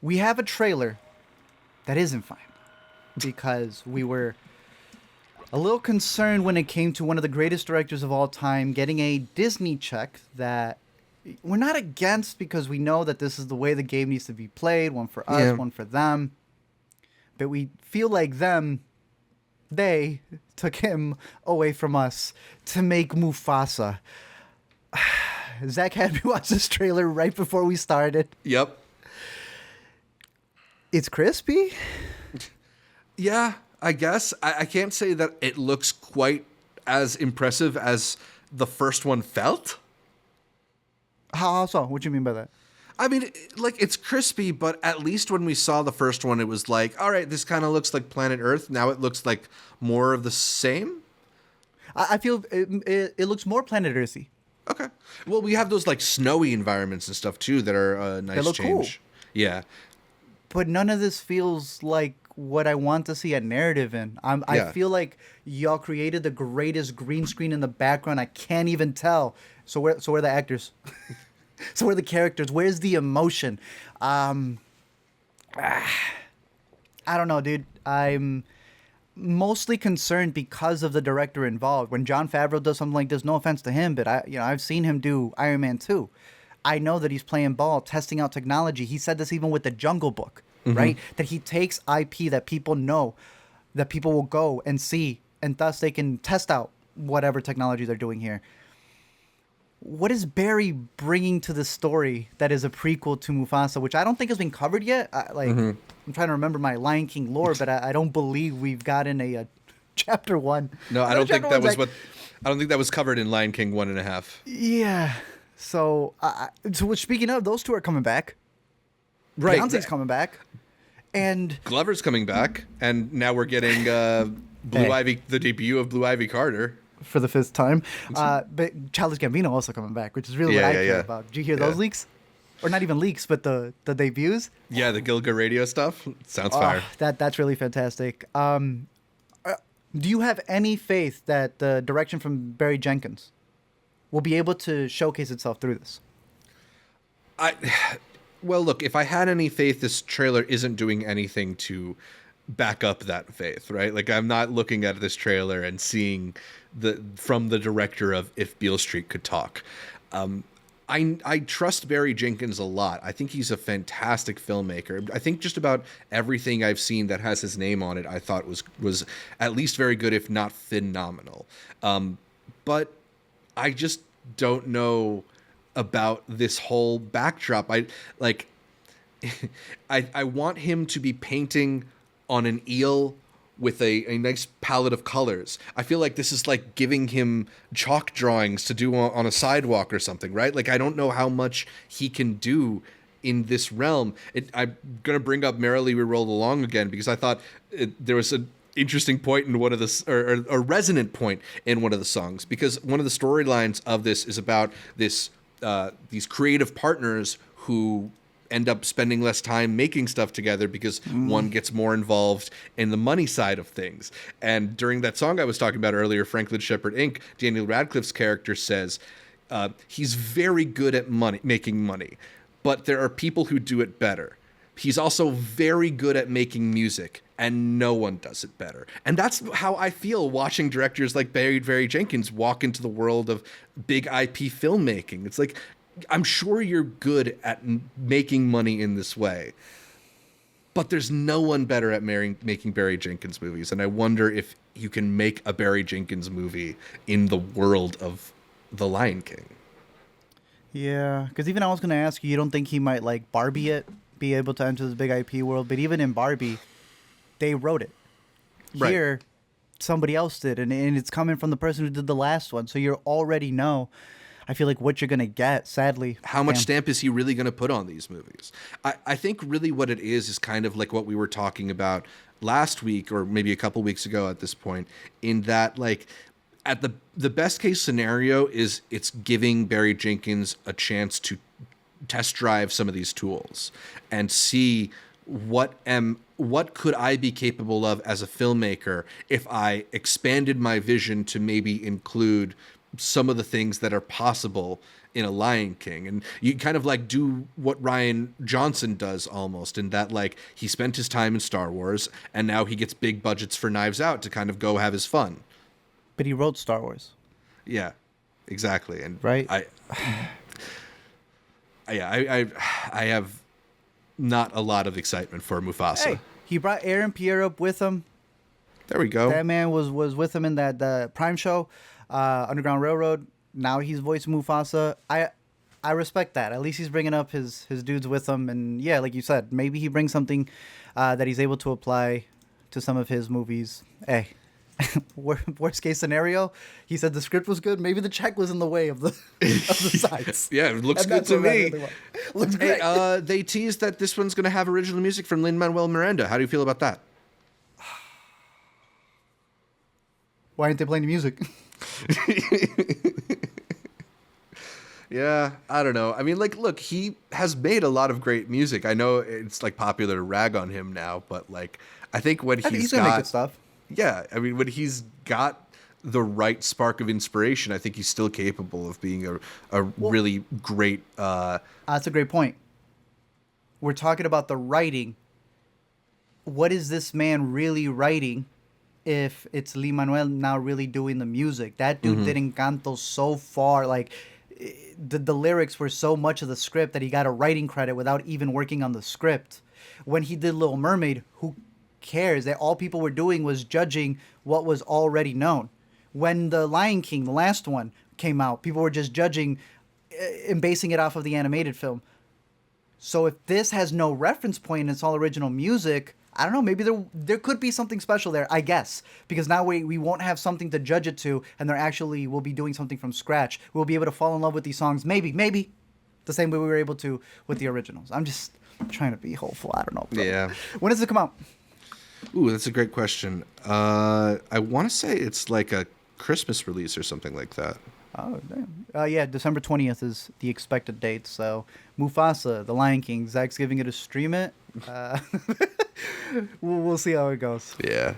we have a trailer that isn't fine because we were a little concerned when it came to one of the greatest directors of all time getting a Disney check that we're not against because we know that this is the way the game needs to be played, one for us, one for them. But we feel like they took him away from us to make Mufasa. Zach had me watch this trailer right before we started. Yep. It's crispy. Yeah, I guess. I can't say that it looks quite as impressive as the first one felt. How so? What do you mean by that? I mean, like, it's crispy, but at least when we saw the first one, it was like, all right, this kind of looks like Planet Earth. Now it looks like more of the same. I feel it looks more Planet Earthy. Okay. Well, we have those, like, snowy environments and stuff, too, that are a nice look change. cool. Yeah. But none of this feels like what I want to see a narrative in. I feel like y'all created the greatest green screen in the background. I can't even tell. So where are the actors? So where are the characters? Where's the emotion? I don't know, dude. I'm mostly concerned because of the director involved. When Jon Favreau does something like this, no offense to him, but I've seen him do Iron Man 2. I know that he's playing ball, testing out technology. He said this even with the Jungle Book, right? That he takes IP that people know, that people will go and see, and thus they can test out whatever technology they're doing here. What is Barry bringing to the story that is a prequel to Mufasa, which I don't think has been covered yet? I'm trying to remember my Lion King lore, but I don't believe we've gotten a chapter 1. No, I don't think that was I don't think that was covered in Lion King 1.5. Yeah. So speaking of, those two are coming back. Right. Beyonce's coming back. And Glover's coming back, and now we're getting Blue Ivy, the debut of Blue Ivy Carter. For the 5th time. But Childish Gambino also coming back, which is really what I care about. Did you hear those leaks? Or not even leaks, but the debuts? Yeah, the Gilga Radio stuff. Sounds fire. That's really fantastic. Do you have any faith that the direction from Barry Jenkins will be able to showcase itself through this? Well, look, if I had any faith, this trailer isn't doing anything to back up that faith, right? Like, I'm not looking at this trailer and seeing from the director of If Beale Street Could Talk. I trust Barry Jenkins a lot. I think he's a fantastic filmmaker. I think just about everything I've seen that has his name on it, I thought was at least very good, if not phenomenal. But I just don't know about this whole backdrop. I want him to be painting on an eel with a nice palette of colors. I feel like this is like giving him chalk drawings to do on a sidewalk or something, right? Like, I don't know how much he can do in this realm. I'm going to bring up Merrily We Rolled Along again because I thought there was an interesting point in one of the, or a resonant point in one of the songs, because one of the storylines of this is about these creative partners who end up spending less time making stuff together because one gets more involved in the money side of things. And during that song I was talking about earlier, Franklin Shepherd Inc., Daniel Radcliffe's character says he's very good at making money, but there are people who do it better. He's also very good at making music, and no one does it better. And that's how I feel watching directors like Barry Jenkins walk into the world of big IP filmmaking. It's like, I'm sure you're good at making money in this way, but there's no one better at making Barry Jenkins movies. And I wonder if you can make a Barry Jenkins movie in the world of The Lion King. Yeah, because even I was going to ask you don't think he might, like, Barbie it, be able to enter this big IP world? But even in Barbie, they wrote it. Right. Here, somebody else did, and it's coming from the person who did the last one. So you already know, I feel like, what you're going to get, sadly. How much stamp is he really going to put on these movies? I think really what it is kind of like what we were talking about last week, or maybe a couple weeks ago at this point, in that, like, at the best case scenario is it's giving Barry Jenkins a chance to test drive some of these tools and see what could I be capable of as a filmmaker if I expanded my vision to maybe include some of the things that are possible in a Lion King. And you kind of like do what Ryan Johnson does almost, in that like he spent his time in Star Wars and now he gets big budgets for Knives Out to kind of go have his fun. But he wrote Star Wars. Yeah, exactly. And right. I have not a lot of excitement for Mufasa. Hey, he brought Aaron Pierre up with him. There we go. That man was with him in that Prime show, Underground Railroad. Now he's voicing Mufasa. I respect that. At least he's bringing up his dudes with him. And yeah, like you said, maybe he brings something that he's able to apply to some of his movies. Hey, worst case scenario, he said the script was good. Maybe the check was in the way of the sides. Yeah, it looks good to me. Really looks great. Hey, they teased that this one's going to have original music from Lin-Manuel Miranda. How do you feel about that? Why aren't they playing the music? Yeah, I don't know. I mean, like, look, he has made a lot of great music. I know it's like popular to rag on him now, but like, I think when he's gonna got make good stuff. Yeah, I mean, when he's got the right spark of inspiration, I think he's still capable of being a really great. That's a great point. We're talking about the writing. What is this man really writing? If it's Lin-Manuel now really doing the music, that dude did Encanto so far, like the lyrics were so much of the script that he got a writing credit without even working on the script. When he did Little Mermaid, who cares? That all people were doing was judging what was already known. When the Lion King, the last one, came out, people were just judging and basing it off of the animated film. So if this has no reference point and it's all original music, I don't know, maybe there could be something special there, I guess. Because now we won't have something to judge it to, and they're actually will be doing something from scratch. We'll be able to fall in love with these songs, maybe, the same way we were able to with the originals. I'm just trying to be hopeful. I don't know, bro. Yeah. When does it come out? Ooh, that's a great question. I want to say it's like a Christmas release or something like that. Oh, damn. Yeah, December 20th is the expected date. So, Mufasa, The Lion King, Zach's giving it a stream it. We'll see how it goes. Yeah.